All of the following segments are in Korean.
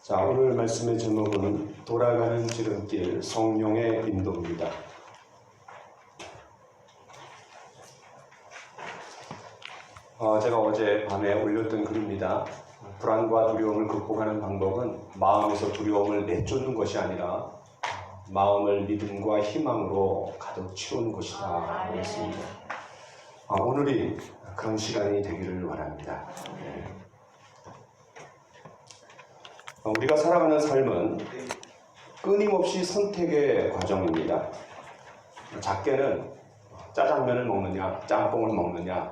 자, 오늘 말씀의 제목은 돌아가는 지름길 성령의 인도입니다. 제가 어제 밤에 올렸던 글입니다. 불안과 두려움을 극복하는 방법은 마음에서 두려움을 내쫓는 것이 아니라 마음을 믿음과 희망으로 가득 채우는 것이다 그랬습니다. 오늘이 그런 시간이 되기를 원합니다. 우리가 살아가는 삶은 끊임없이 선택의 과정입니다. 작게는 짜장면을 먹느냐, 짬뽕을 먹느냐,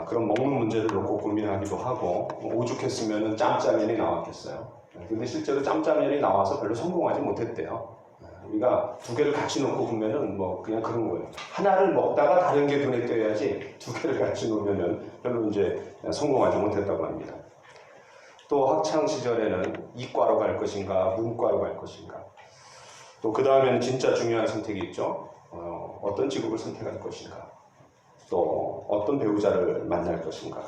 그런 먹는 문제를 놓고 고민하기도 하고, 오죽했으면 짬짜면이 나왔겠어요. 근데 실제로 짬짜면이 나와서 별로 성공하지 못했대요. 우리가 두 개를 같이 놓고 보면은 그냥 그런 거예요. 하나를 먹다가 다른 게 눈에 띄어야지 두 개를 같이 놓으면은 별로 이제 성공하지 못했다고 합니다. 또 학창 시절에는 이과로 갈 것인가, 문과로 갈 것인가. 또 그 다음에는 진짜 중요한 선택이 있죠. 어떤 직업을 선택할 것인가. 또 어떤 배우자를 만날 것인가.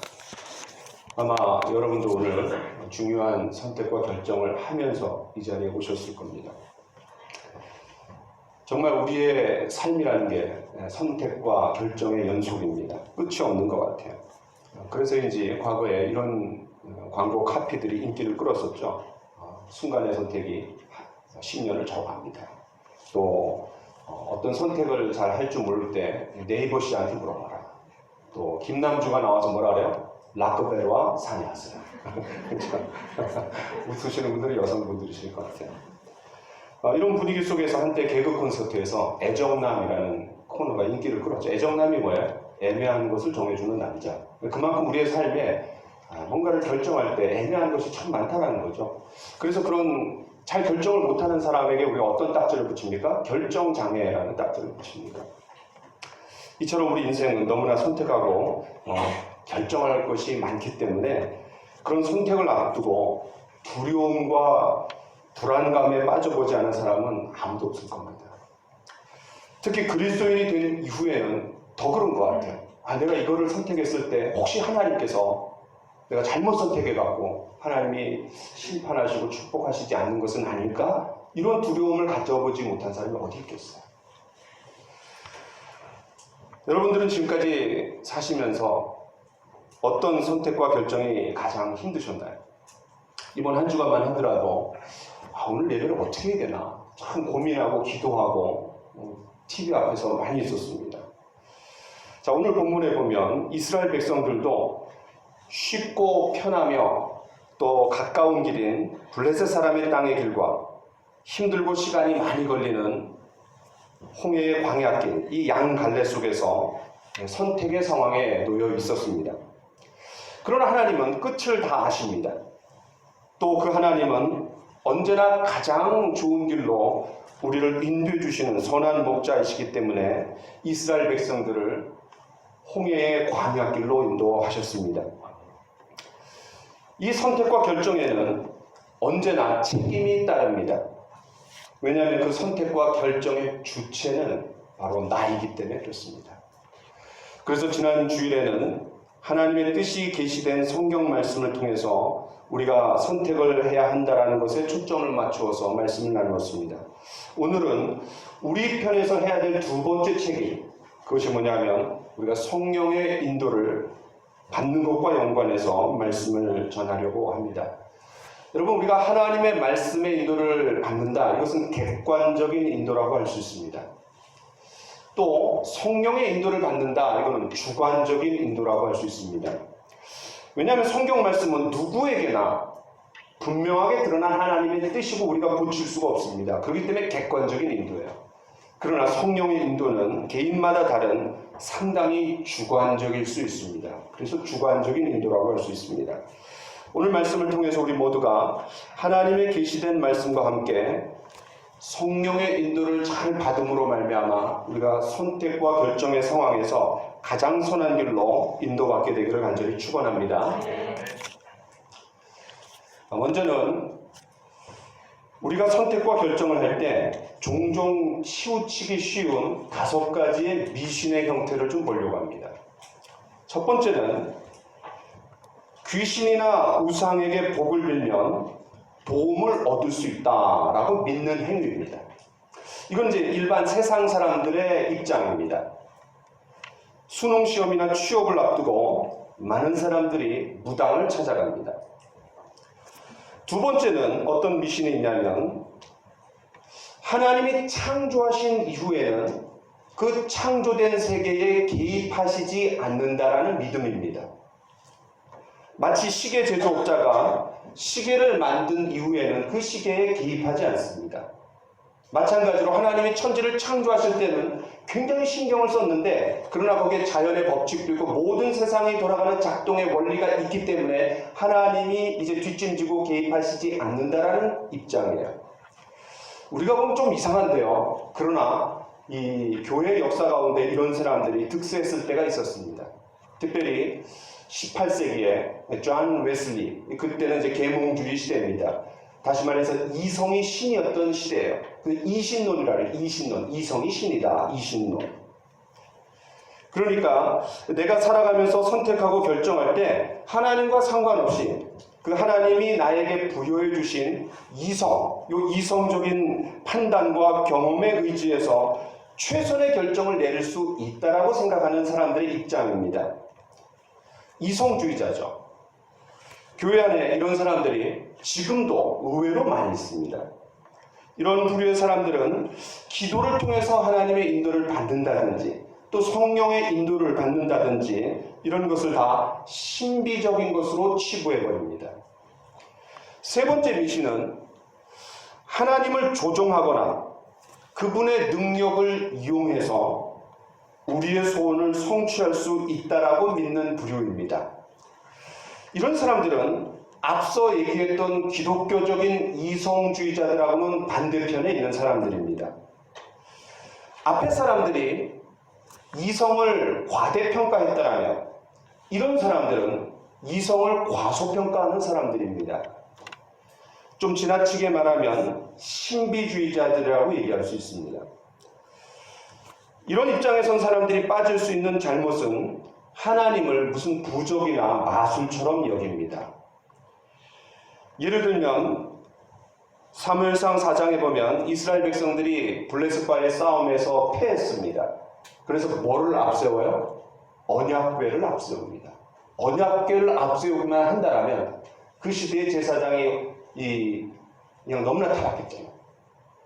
아마 여러분도 오늘 중요한 선택과 결정을 하면서 이 자리에 오셨을 겁니다. 정말 우리의 삶이라는 게 선택과 결정의 연속입니다. 끝이 없는 것 같아요. 그래서인지 과거에 이런 광고 카피들이 인기를 끌었었죠. 순간의 선택이 10년을 저어갑니다. 또 어떤 선택을 잘 할 줄 모를 때 네이버 씨한테 물어봐라. 또 김남주가 나와서 뭐라 그래요? 락커벨과 사냐하세요. 웃으시는 분들은 여성분들이실 것 같아요. 이런 분위기 속에서 한때 개그 콘서트에서 애정남이라는 코너가 인기를 끌었죠. 애정남이 뭐예요? 애매한 것을 정해주는 남자. 그만큼 우리의 삶에 뭔가를 결정할 때 애매한 것이 참 많다는 거죠. 그래서 그런 잘 결정을 못하는 사람에게 우리가 어떤 딱지를 붙입니까? 결정장애라는 딱지를 붙입니다. 이처럼 우리 인생은 너무나 선택하고 결정할 것이 많기 때문에 그런 선택을 앞두고 두려움과 불안감에 빠져보지 않은 사람은 아무도 없을 겁니다. 특히 그리스도인이 된 이후에는 더 그런 것 같아요. 내가 이거를 선택했을 때 혹시 하나님께서 내가 잘못 선택해갖고 하나님이 심판하시고 축복하시지 않는 것은 아닐까? 이런 두려움을 가져보지 못한 사람이 어디 있겠어요? 여러분들은 지금까지 사시면서 어떤 선택과 결정이 가장 힘드셨나요? 이번 한 주간만 하더라도 오늘 예배를 어떻게 해야 되나 참 고민하고 기도하고 TV 앞에서 많이 있었습니다. 자, 오늘 본문에 보면 이스라엘 백성들도 쉽고 편하며 또 가까운 길인 블레셋 사람의 땅의 길과 힘들고 시간이 많이 걸리는 홍해의 광야길, 이 양갈래 속에서 선택의 상황에 놓여 있었습니다. 그러나 하나님은 끝을 다 아십니다. 또 그 하나님은 언제나 가장 좋은 길로 우리를 인도해 주시는 선한 목자이시기 때문에 이스라엘 백성들을 홍해의 광야길로 인도하셨습니다. 이 선택과 결정에는 언제나 책임이 따릅니다. 왜냐하면 그 선택과 결정의 주체는 바로 나이기 때문에 그렇습니다. 그래서 지난 주일에는 하나님의 뜻이 계시된 성경 말씀을 통해서 우리가 선택을 해야 한다는 것에 초점을 맞추어서 말씀을 나누었습니다. 오늘은 우리 편에서 해야 될 두 번째 책임, 그것이 뭐냐면 우리가 성령의 인도를 받는 것과 연관해서 말씀을 전하려고 합니다. 여러분, 우리가 하나님의 말씀의 인도를 받는다. 이것은 객관적인 인도라고 할 수 있습니다. 또 성령의 인도를 받는다. 이거는 주관적인 인도라고 할 수 있습니다. 왜냐하면 성경 말씀은 누구에게나 분명하게 드러난 하나님의 뜻이고 우리가 고칠 수가 없습니다. 그렇기 때문에 객관적인 인도예요. 그러나 성령의 인도는 개인마다 다른 상당히 주관적일 수 있습니다. 그래서 주관적인 인도라고 할 수 있습니다. 오늘 말씀을 통해서 우리 모두가 하나님의 계시된 말씀과 함께 성령의 인도를 잘 받음으로 말미암아 우리가 선택과 결정의 상황에서 가장 선한 길로 인도받게 되기를 간절히 축원합니다. 먼저는 우리가 선택과 결정을 할 때 종종 치우치기 쉬운 5가지의 미신의 형태를 좀 보려고 합니다. 첫 번째는 귀신이나 우상에게 복을 빌면 도움을 얻을 수 있다라고 믿는 행위입니다. 이건 이제 일반 세상 사람들의 입장입니다. 수능 시험이나 취업을 앞두고 많은 사람들이 무당을 찾아갑니다. 두 번째는 어떤 미신이 있냐면 하나님이 창조하신 이후에는 그 창조된 세계에 개입하시지 않는다라는 믿음입니다. 마치 시계 제조업자가 시계를 만든 이후에는 그 시계에 개입하지 않습니다. 마찬가지로 하나님이 천지를 창조하실 때는 굉장히 신경을 썼는데 그러나 거기에 자연의 법칙도 있고 모든 세상이 돌아가는 작동의 원리가 있기 때문에 하나님이 이제 뒷짐지고 개입하시지 않는다라는 입장이에요. 우리가 보면 좀 이상한데요. 그러나 이 교회 역사 가운데 이런 사람들이 득세했을 때가 있었습니다. 특별히 18세기에 존 웨슬리, 그때는 이제 계몽주의 시대입니다. 다시 말해서 이성이 신이었던 시대예요. 그 이신론이라 해요. 이신론, 이성이 신이다. 이신론. 그러니까 내가 살아가면서 선택하고 결정할 때 하나님과 상관없이 그 하나님이 나에게 부여해 주신 이성, 요 이성적인 판단과 경험에 의지해서 최선의 결정을 내릴 수 있다라고 생각하는 사람들의 입장입니다. 이성주의자죠. 교회 안에 이런 사람들이 지금도 의외로 많이 있습니다. 이런 부류의 사람들은 기도를 통해서 하나님의 인도를 받는다든지 또 성령의 인도를 받는다든지 이런 것을 다 신비적인 것으로 치부해버립니다. 세 번째 미신은 하나님을 조종하거나 그분의 능력을 이용해서 우리의 소원을 성취할 수 있다라고 믿는 부류입니다. 이런 사람들은 앞서 얘기했던 기독교적인 이성주의자들하고는 반대편에 있는 사람들입니다. 앞에 사람들이 이성을 과대평가했다면 이런 사람들은 이성을 과소평가하는 사람들입니다. 좀 지나치게 말하면 신비주의자들이라고 얘기할 수 있습니다. 이런 입장에 선 사람들이 빠질 수 있는 잘못은 하나님을 무슨 부적이나 마술처럼 여깁니다. 예를 들면 사무엘상 4장에 보면 이스라엘 백성들이 블레셋과의 싸움에서 패했습니다. 그래서 뭐를 앞세워요? 언약궤를 앞세웁니다. 언약궤를 앞세우기만 한다면 그 시대의 제사장이 그냥 너무나 타락했잖아요.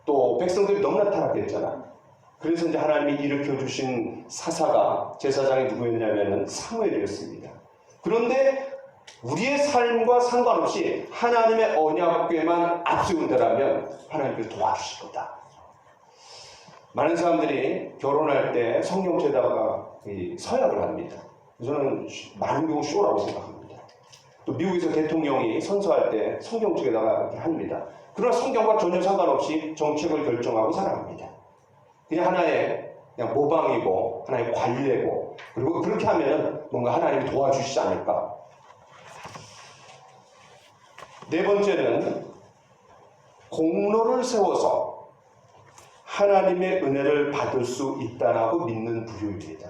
또 백성들이 너무나 타락했잖아요. 그래서 이제 하나님이 일으켜 주신 사사가 제사장이 누구였냐면은 사무엘이었습니다. 그런데 우리의 삶과 상관없이 하나님의 언약궤만 앞세운다면 하나님께서 도와주실 거다. 많은 사람들이 결혼할 때 성경책에다가 서약을 합니다. 저는 많은 경우 쇼라고 생각합니다. 또 미국에서 대통령이 선서할 때 성경책에다가 이렇게 합니다. 그러나 성경과 전혀 상관없이 정책을 결정하고 살아갑니다. 그냥 하나의 그냥 모방이고 하나의 관례고 그리고 그렇게 하면 뭔가 하나님이 도와주시지 않을까. 네 번째는 공로를 세워서 하나님의 은혜를 받을 수 있다라고 믿는 부류입니다.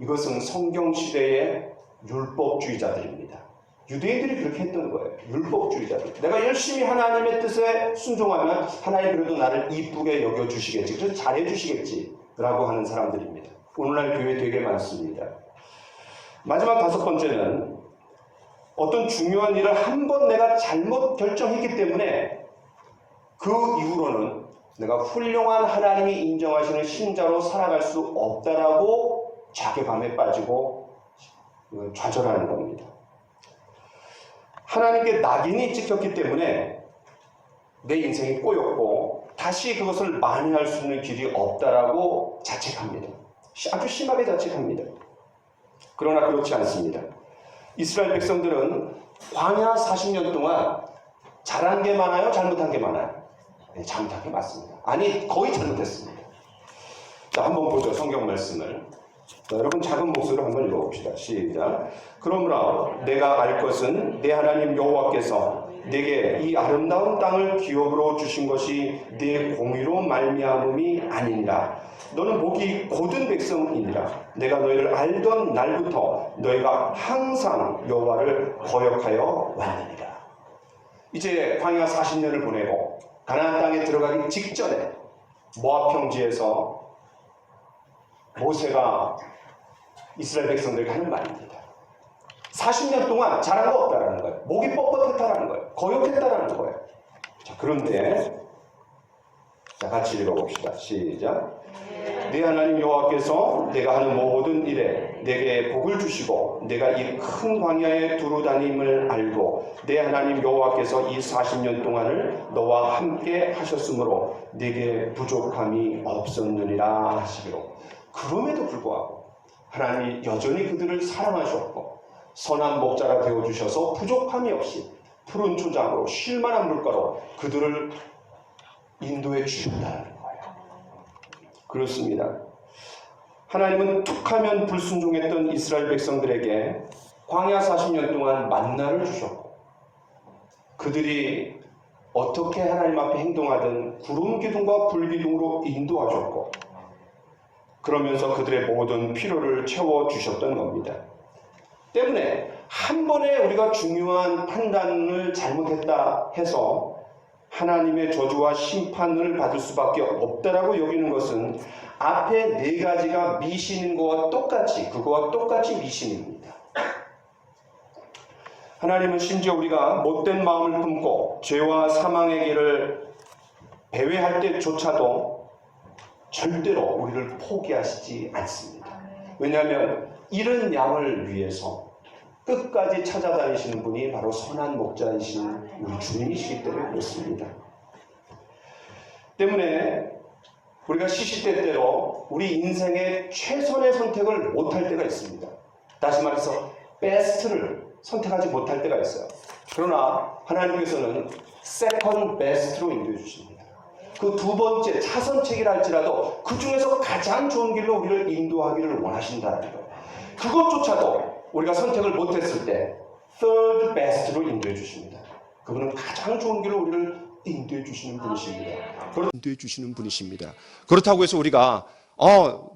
이것은 성경시대의 율법주의자들입니다. 유대인들이 그렇게 했던 거예요. 율법주의자들. 내가 열심히 하나님의 뜻에 순종하면 하나님 그래도 나를 이쁘게 여겨주시겠지. 그래서 잘해주시겠지. 라고 하는 사람들입니다. 오늘날 교회 되게 많습니다. 마지막 다섯 번째는 어떤 중요한 일을 한 번 내가 잘못 결정했기 때문에 그 이후로는 내가 훌륭한 하나님이 인정하시는 신자로 살아갈 수 없다라고 자괴감에 빠지고 좌절하는 겁니다. 하나님께 낙인이 찍혔기 때문에 내 인생이 꼬였고 다시 그것을 만회할 수 있는 길이 없다라고 자책합니다. 아주 심하게 자책합니다. 그러나 그렇지 않습니다. 이스라엘 백성들은 광야 40년 동안 잘한 게 많아요? 잘못한 게 많아요? 네, 잘못한 게 맞습니다. 아니, 거의 잘못했습니다. 자, 한번 보죠. 성경 말씀을. 자, 여러분 작은 목소리로 한번 읽어봅시다. 시작. 그러므로 내가 알 것은 내 하나님 여호와께서 내게 이 아름다운 땅을 기업으로 주신 것이 내 공의로 말미암음이 아니니라. 너는 복이 고든 백성이니라. 내가 너희를 알던 날부터 너희가 항상 여호와를 거역하여 왔느니라. 이제 광야 40년을 보내고 가나안 땅에 들어가기 직전에 모압 평지에서 모세가 이스라엘 백성들에게 하는 말입니다. 40년 동안 잘한 거 없다라는 거예요. 목이 뻣뻣했다라는 거예요. 거역했다라는 거예요. 자, 그런데 자, 같이 읽어봅시다. 시작. 네 하나님 여호와께서 내가 하는 모든 일에 내게 복을 주시고 내가 이 큰 광야에 두루 다님을 알고 내 하나님 여호와께서 이 40년 동안을 너와 함께 하셨으므로 내게 부족함이 없었느니라 하시기로. 그럼에도 불구하고 하나님이 여전히 그들을 사랑하셨고 선한 목자가 되어주셔서 부족함이 없이 푸른 초장으로 쉴만한 물가로 그들을 인도해 주셨다는 거예요. 그렇습니다. 하나님은 툭하면 불순종했던 이스라엘 백성들에게 광야 40년 동안 만나를 주셨고 그들이 어떻게 하나님 앞에 행동하든 구름 기둥과 불 기둥으로 인도하셨고 그러면서 그들의 모든 필요를 채워주셨던 겁니다. 때문에 한 번에 우리가 중요한 판단을 잘못했다 해서 하나님의 저주와 심판을 받을 수밖에 없다라고 여기는 것은 앞에 네 가지가 미신인 것과 똑같이 그거와 똑같이 미신입니다. 하나님은 심지어 우리가 못된 마음을 품고 죄와 사망의 길을 배회할 때조차도 절대로 우리를 포기하시지 않습니다. 왜냐하면 이런 양을 위해서 끝까지 찾아다니시는 분이 바로 선한 목자이신 우리 주님이시기 때문에 그렇습니다. 때문에 우리가 시시때때로 우리 인생의 최선의 선택을 못할 때가 있습니다. 다시 말해서 베스트를 선택하지 못할 때가 있어요. 그러나 하나님께서는 세컨 베스트로 인도해 주십니다. 그 두 번째 차선책이라 할지라도 그 중에서 가장 좋은 길로 우리를 인도하기를 원하신다는 거예요. 그것조차도 우리가 선택을 못했을 때 third best로 인도해 주십니다. 그분은 가장 좋은 길로 우리를 인도해 주시는 분이십니다. 그렇다고 해서 우리가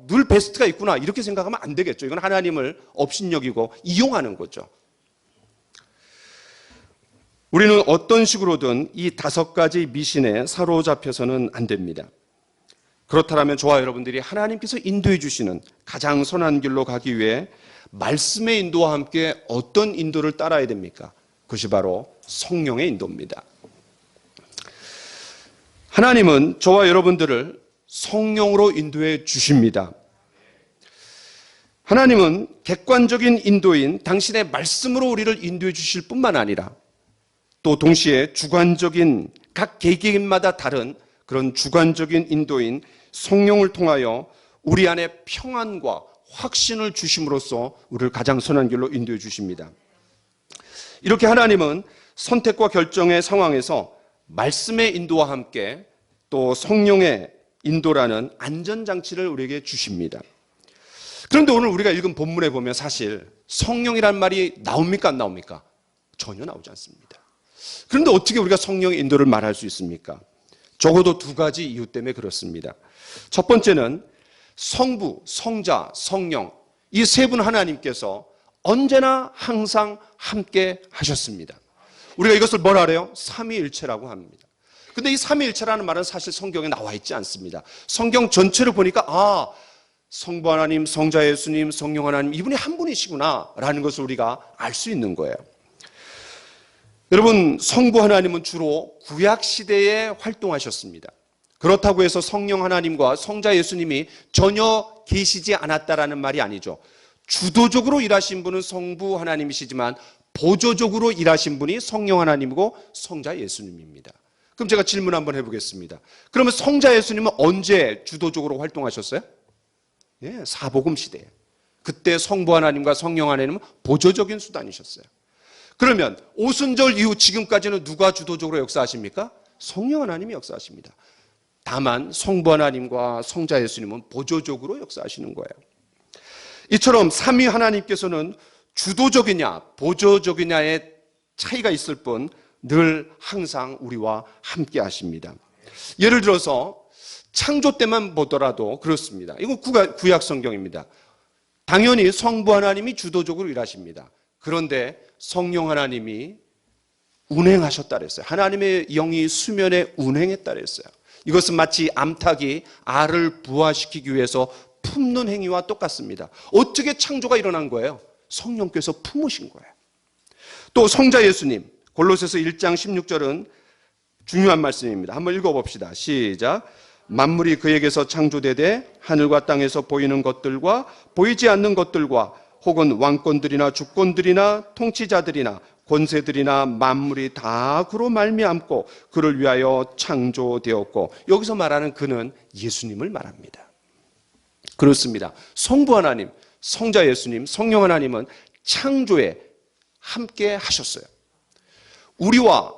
늘 베스트가 있구나 이렇게 생각하면 안 되겠죠. 이건 하나님을 업신여기고 이용하는 거죠. 우리는 어떤 식으로든 이 5가지 미신에 사로잡혀서는 안 됩니다. 그렇다면 저와 여러분들이 하나님께서 인도해 주시는 가장 선한 길로 가기 위해 말씀의 인도와 함께 어떤 인도를 따라야 됩니까? 그것이 바로 성령의 인도입니다. 하나님은 저와 여러분들을 성령으로 인도해 주십니다. 하나님은 객관적인 인도인 당신의 말씀으로 우리를 인도해 주실 뿐만 아니라 또 동시에 주관적인 각 개개인마다 다른 그런 주관적인 인도인 성령을 통하여 우리 안에 평안과 확신을 주심으로써 우리를 가장 선한 길로 인도해 주십니다. 이렇게 하나님은 선택과 결정의 상황에서 말씀의 인도와 함께 또 성령의 인도라는 안전장치를 우리에게 주십니다. 그런데 오늘 우리가 읽은 본문에 보면 사실 성령이란 말이 나옵니까 안 나옵니까? 전혀 나오지 않습니다. 그런데 어떻게 우리가 성령의 인도를 말할 수 있습니까? 적어도 2가지 이유 때문에 그렇습니다. 첫 번째는 성부, 성자, 성령 이 세 분 하나님께서 언제나 항상 함께 하셨습니다. 우리가 이것을 뭐라 그래요? 삼위일체라고 합니다. 근데 이 삼위일체라는 말은 사실 성경에 나와 있지 않습니다. 성경 전체를 보니까 성부 하나님, 성자 예수님, 성령 하나님 이분이 한 분이시구나 라는 것을 우리가 알 수 있는 거예요. 여러분, 성부 하나님은 주로 구약시대에 활동하셨습니다. 그렇다고 해서 성령 하나님과 성자 예수님이 전혀 계시지 않았다라는 말이 아니죠. 주도적으로 일하신 분은 성부 하나님이시지만 보조적으로 일하신 분이 성령 하나님이고 성자 예수님입니다. 그럼 제가 질문 한번 해보겠습니다. 그러면 성자 예수님은 언제 주도적으로 활동하셨어요? 사복음 시대에. 그때 성부 하나님과 성령 하나님은 보조적인 수단이셨어요. 그러면 오순절 이후 지금까지는 누가 주도적으로 역사하십니까? 성령 하나님이 역사하십니다. 다만 성부 하나님과 성자 예수님은 보조적으로 역사하시는 거예요. 이처럼 삼위 하나님께서는 주도적이냐 보조적이냐의 차이가 있을 뿐 늘 항상 우리와 함께 하십니다. 예를 들어서 창조 때만 보더라도 그렇습니다. 이건 구약 성경입니다. 당연히 성부 하나님이 주도적으로 일하십니다. 그런데 성령 하나님이 운행하셨다 그랬어요. 하나님의 영이 수면에 운행했다 그랬어요. 이것은 마치 암탉이 알을 부화시키기 위해서 품는 행위와 똑같습니다. 어떻게 창조가 일어난 거예요? 성령께서 품으신 거예요. 또 성자 예수님, 골로새서 1장 16절은 중요한 말씀입니다. 한번 읽어봅시다. 시작. 만물이 그에게서 창조되되 하늘과 땅에서 보이는 것들과 보이지 않는 것들과 혹은 왕권들이나 주권들이나 통치자들이나 권세들이나 만물이 다 그로 말미암고 그를 위하여 창조되었고, 여기서 말하는 그는 예수님을 말합니다. 그렇습니다. 성부 하나님, 성자 예수님, 성령 하나님은 창조에 함께 하셨어요. 우리와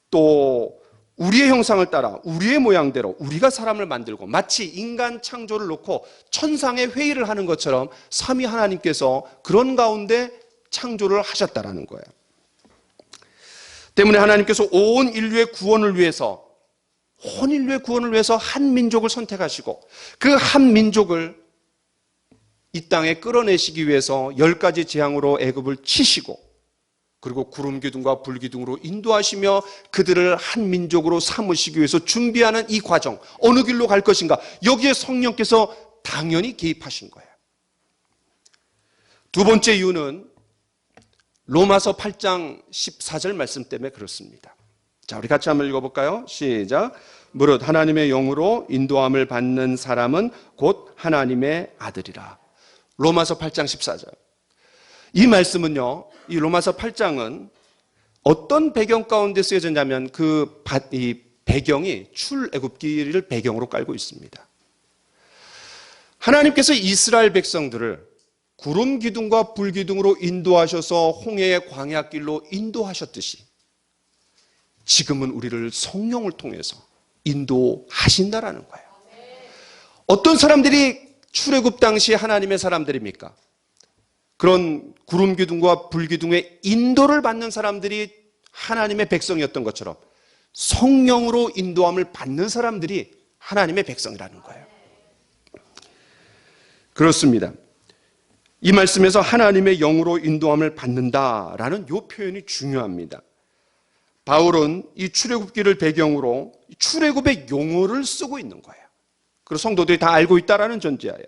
또 우리의 형상을 따라 우리의 모양대로 우리가 사람을 만들고 마치 인간 창조를 놓고 천상의 회의를 하는 것처럼 삼위 하나님께서 그런 가운데 창조를 하셨다라는 거예요. 때문에 하나님께서 온 인류의 구원을 위해서 한 민족을 선택하시고 그 한 민족을 이 땅에 끌어내시기 위해서 10가지 재앙으로 애굽을 치시고, 그리고 구름 기둥과 불 기둥으로 인도하시며 그들을 한 민족으로 삼으시기 위해서 준비하는 이 과정, 어느 길로 갈 것인가, 여기에 성령께서 당연히 개입하신 거예요. 두 번째 이유는 로마서 8장 14절 말씀 때문에 그렇습니다. 자, 우리 같이 한번 읽어볼까요? 시작. 무릇 하나님의 영으로 인도함을 받는 사람은 곧 하나님의 아들이라. 로마서 8장 14절. 이 말씀은요, 이 로마서 8장은 어떤 배경 가운데 쓰여졌냐면 이 배경이 출애굽기를 배경으로 깔고 있습니다. 하나님께서 이스라엘 백성들을 구름 기둥과 불 기둥으로 인도하셔서 홍해의 광야길로 인도하셨듯이 지금은 우리를 성령을 통해서 인도하신다라는 거예요. 어떤 사람들이 출애굽 당시 하나님의 사람들입니까? 그런 구름 기둥과 불 기둥의 인도를 받는 사람들이 하나님의 백성이었던 것처럼 성령으로 인도함을 받는 사람들이 하나님의 백성이라는 거예요. 그렇습니다. 이 말씀에서 하나님의 영으로 인도함을 받는다라는 이 표현이 중요합니다. 바울은 이 출애굽기를 배경으로 출애굽의 용어를 쓰고 있는 거예요. 그리고 성도들이 다 알고 있다라는 전제하에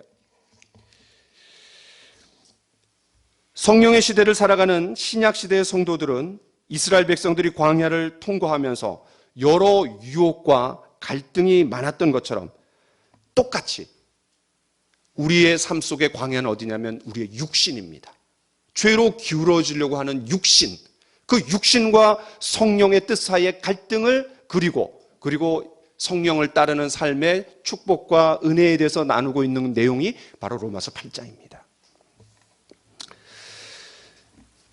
성령의 시대를 살아가는 신약 시대의 성도들은 이스라엘 백성들이 광야를 통과하면서 여러 유혹과 갈등이 많았던 것처럼 똑같이 우리의 삶 속의 광야는 어디냐면 우리의 육신입니다. 죄로 기울어지려고 하는 육신, 그 육신과 성령의 뜻 사이의 갈등을 그리고 성령을 따르는 삶의 축복과 은혜에 대해서 나누고 있는 내용이 바로 로마서 8장입니다.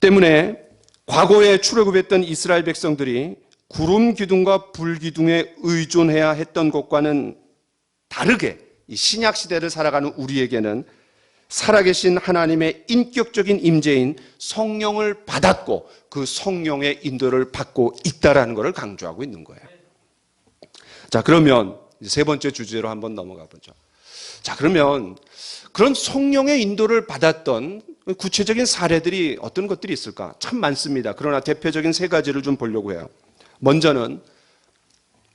때문에 과거에 출애굽했던 이스라엘 백성들이 구름 기둥과 불 기둥에 의존해야 했던 것과는 다르게 이 신약 시대를 살아가는 우리에게는 살아계신 하나님의 인격적인 임재인 성령을 받았고 그 성령의 인도를 받고 있다라는 것을 강조하고 있는 거예요. 자, 그러면 세 번째 주제로 한번 넘어가 보죠. 자, 그러면 그런 성령의 인도를 받았던 구체적인 사례들이 어떤 것들이 있을까? 참 많습니다. 그러나 대표적인 세 가지를 좀 보려고 해요. 먼저는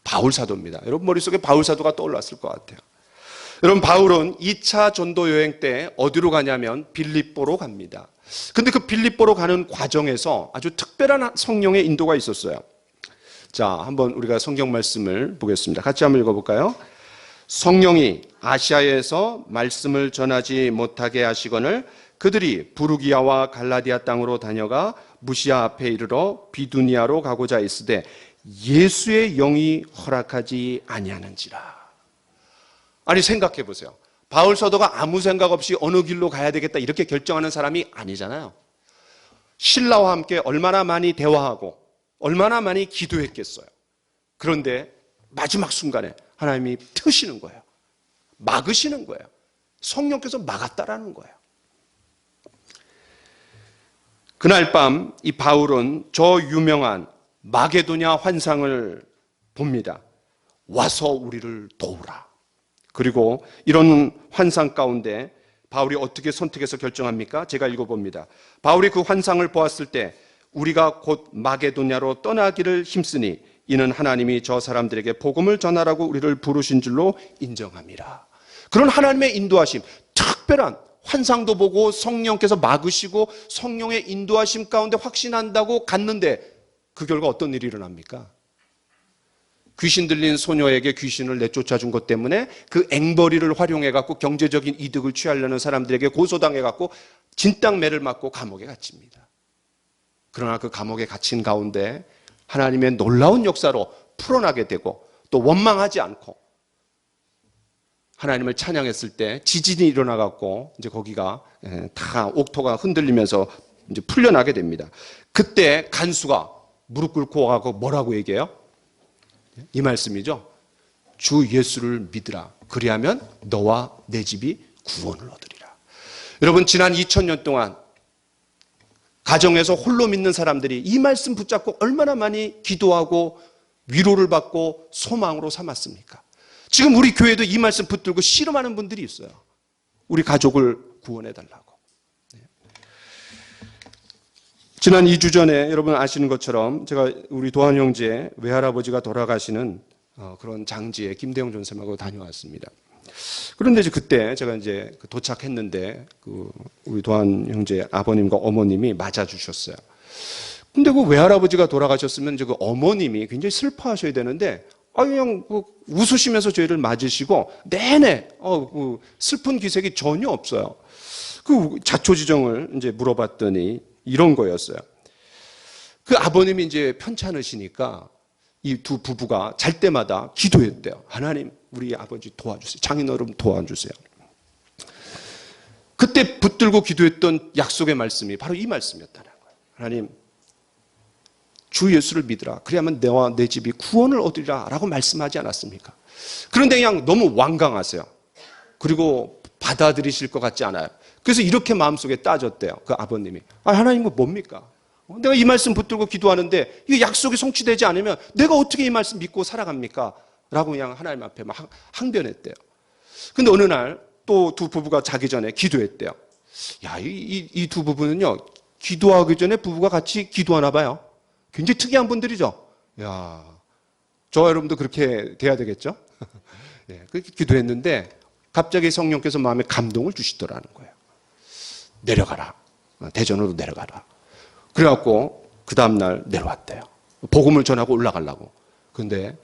바울 사도입니다. 여러분 머릿속에 바울 사도가 떠올랐을 것 같아요. 여러분, 바울은 2차 전도 여행 때 어디로 가냐면 빌립보로 갑니다. 근데 그 빌립보로 가는 과정에서 아주 특별한 성령의 인도가 있었어요. 자, 한번 우리가 성경 말씀을 보겠습니다. 같이 한번 읽어볼까요? 성령이 아시아에서 말씀을 전하지 못하게 하시거늘 그들이 부르기아와 갈라디아 땅으로 다녀가 무시아 앞에 이르러 비두니아로 가고자 있으되 예수의 영이 허락하지 아니하는지라. 아니, 생각해 보세요. 바울 사도가 아무 생각 없이 어느 길로 가야 되겠다 이렇게 결정하는 사람이 아니잖아요. 신라와 함께 얼마나 많이 대화하고 얼마나 많이 기도했겠어요. 그런데 마지막 순간에 하나님이 트시는 거예요. 막으시는 거예요. 성령께서 막았다라는 거예요. 그날 밤 이 바울은 저 유명한 마게도냐 환상을 봅니다. 와서 우리를 도우라. 그리고 이런 환상 가운데 바울이 어떻게 선택해서 결정합니까? 제가 읽어봅니다. 바울이 그 환상을 보았을 때 우리가 곧 마게도냐로 떠나기를 힘쓰니 이는 하나님이 저 사람들에게 복음을 전하라고 우리를 부르신 줄로 인정함이라. 그런 하나님의 인도하심, 특별한 환상도 보고 성령께서 막으시고 성령의 인도하심 가운데 확신한다고 갔는데 그 결과 어떤 일이 일어납니까? 귀신 들린 소녀에게 귀신을 내쫓아준 것 때문에 그 앵벌이를 활용해갖고 경제적인 이득을 취하려는 사람들에게 고소당해갖고 진땅매를 맞고 감옥에 갇힙니다. 그러나 그 감옥에 갇힌 가운데 하나님의 놀라운 역사로 풀어나게 되고 또 원망하지 않고 하나님을 찬양했을 때 지진이 일어나갖고 이제 거기가 다 옥토가 흔들리면서 이제 풀려나게 됩니다. 그때 간수가 무릎 꿇고 와서 뭐라고 얘기해요? 이 말씀이죠. 주 예수를 믿으라. 그리하면 너와 내 집이 구원을 얻으리라. 여러분 지난 2000년 동안 가정에서 홀로 믿는 사람들이 이 말씀 붙잡고 얼마나 많이 기도하고 위로를 받고 소망으로 삼았습니까? 지금 우리 교회도 이 말씀 붙들고 씨름하는 분들이 있어요. 우리 가족을 구원해달라고. 지난 2주 전에 여러분 아시는 것처럼 제가 우리 도한 형제 외할아버지가 돌아가시는 그런 장지에 김대영 전쌤하고 다녀왔습니다. 그런데 이제 그때 제가 이제 도착했는데 우리 도한 형제 아버님과 어머님이 맞아주셨어요. 근데 그 외할아버지가 돌아가셨으면 이제 그 어머님이 굉장히 슬퍼하셔야 되는데 그냥 웃으시면서 저희를 맞으시고 내내 슬픈 기색이 전혀 없어요. 그 자초지종을 이제 물어봤더니 이런 거였어요. 그 아버님이 이제 편찮으시니까 이 두 부부가 잘 때마다 기도했대요. 하나님, 우리 아버지 도와주세요. 장인어른 도와주세요. 그때 붙들고 기도했던 약속의 말씀이 바로 이 말씀이었다는 거예요. 하나님, 주 예수를 믿으라. 그래야만 너와 내 집이 구원을 얻으리라 라고 말씀하지 않았습니까? 그런데 그냥 너무 완강하세요. 그리고 받아들이실 것 같지 않아요. 그래서 이렇게 마음속에 따졌대요. 그 아버님이. 하나님 이거 뭡니까? 내가 이 말씀 붙들고 기도하는데 이게 약속이 성취되지 않으면 내가 어떻게 이 말씀 믿고 살아갑니까? 라고 그냥 하나님 앞에 막 항변했대요. 근데 어느 날 또 두 부부가 자기 전에 기도했대요. 이 두 부부는요, 기도하기 전에 부부가 같이 기도하나 봐요. 굉장히 특이한 분들이죠. 저와 여러분도 그렇게 돼야 되겠죠? 그렇게 기도했는데 갑자기 성령께서 마음에 감동을 주시더라는 거예요. 내려가라. 대전으로 내려가라. 그래갖고 그 다음날 내려왔대요. 복음을 전하고 올라가려고. 근데